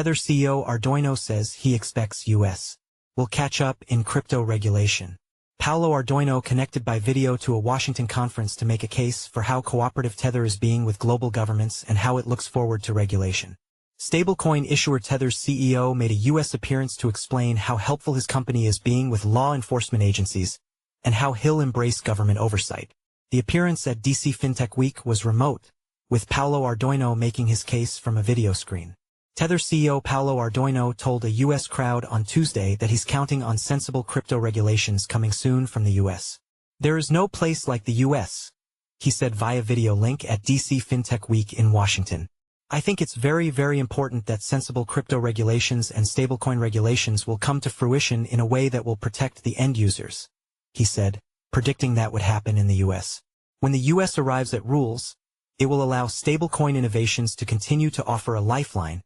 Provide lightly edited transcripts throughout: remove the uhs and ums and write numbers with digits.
Tether CEO Ardoino says he expects U.S. will catch up in crypto regulation. Paolo Ardoino connected by video to a Washington conference to make a case for how cooperative Tether is being with global governments and how it looks forward to regulation. Stablecoin issuer Tether's CEO made a U.S. appearance to explain how helpful his company is being with law enforcement agencies and how he'll embrace government oversight. The appearance at DC Fintech Week was remote, with Paolo Ardoino making his case from a video screen. Tether CEO Paolo Ardoino told a U.S. crowd on Tuesday that he's counting on sensible crypto regulations coming soon from the U.S. There is no place like the U.S., he said via video link at DC Fintech Week in Washington. I think it's very, very important that sensible crypto regulations and stablecoin regulations will come to fruition in a way that will protect the end users, he said, predicting that would happen in the U.S. When the U.S. arrives at rules, it will allow stablecoin innovations to continue to offer a lifeline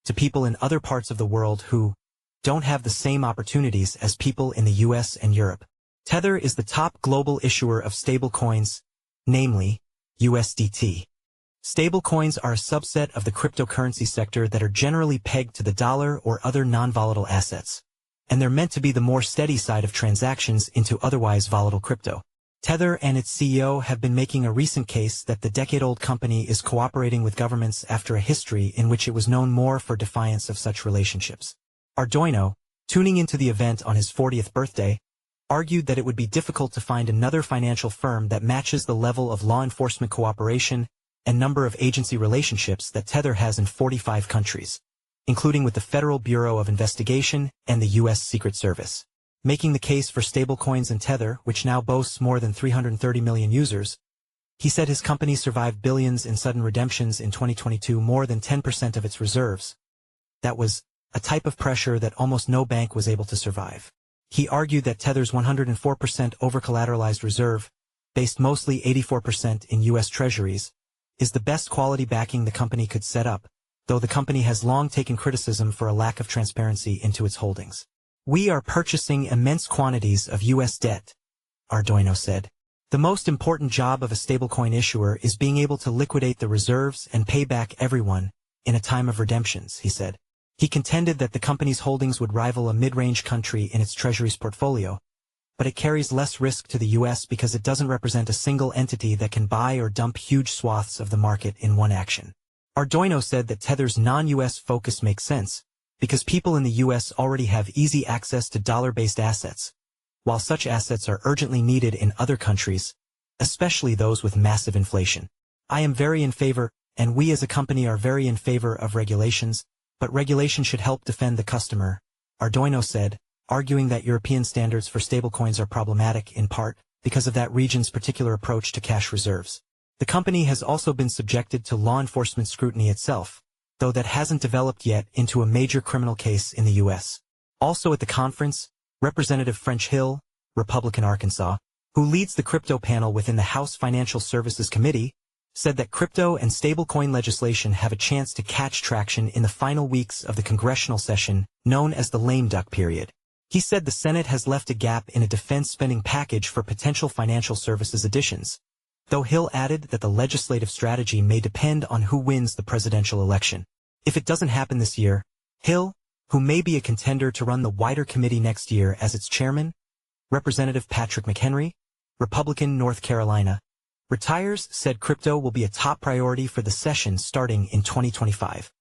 to people in other parts of the world who don't have the same opportunities as people in the US and Europe. Tether is the top global issuer of stablecoins, namely USDT. Stablecoins are a subset of the cryptocurrency sector that are generally pegged to the dollar or other non-volatile assets, and they're meant to be the more steady side of transactions into otherwise volatile crypto. Tether and its CEO have been making a recent case that the decade-old company is cooperating with governments after a history in which it was known more for defiance of such relationships. Ardoino, tuning into the event on his 40th birthday, argued that it would be difficult to find another financial firm that matches the level of law enforcement cooperation and number of agency relationships that Tether has in 45 countries, including with the Federal Bureau of Investigation and the U.S. Secret Service. Making the case for stablecoins and Tether, which now boasts more than 330 million users, he said his company survived billions in sudden redemptions in 2022, more than 10% of its reserves. That was a type of pressure that almost no bank was able to survive. He argued that Tether's 104% over-collateralized reserve, based mostly 84% in U.S. treasuries, is the best quality backing the company could set up, though the company has long taken criticism for a lack of transparency into its holdings. We are purchasing immense quantities of U.S. debt, Ardoino said. The most important job of a stablecoin issuer is being able to liquidate the reserves and pay back everyone in a time of redemptions, he said. He contended that the company's holdings would rival a mid-range country in its treasuries portfolio, but it carries less risk to the U.S. because it doesn't represent a single entity that can buy or dump huge swaths of the market in one action. Ardoino said that Tether's non-U.S. focus makes sense, because people in the U.S. already have easy access to dollar-based assets, while such assets are urgently needed in other countries, especially those with massive inflation. I am very in favor, and we as a company are very in favor of regulations, but regulation should help defend the customer, Ardoino said, arguing that European standards for stablecoins are problematic in part because of that region's particular approach to cash reserves. The company has also been subjected to law enforcement scrutiny itself, though that hasn't developed yet into a major criminal case in the U.S. Also at the conference, Representative French Hill, Republican Arkansas, who leads the crypto panel within the House Financial Services Committee, said that crypto and stablecoin legislation have a chance to catch traction in the final weeks of the congressional session, known as the lame duck period. He said the Senate has left a gap in a defense spending package for potential financial services additions, though Hill added that the legislative strategy may depend on who wins the presidential election. If it doesn't happen this year, Hill, who may be a contender to run the wider committee next year as its chairman, Representative Patrick McHenry, Republican North Carolina, retires, said crypto will be a top priority for the session starting in 2025.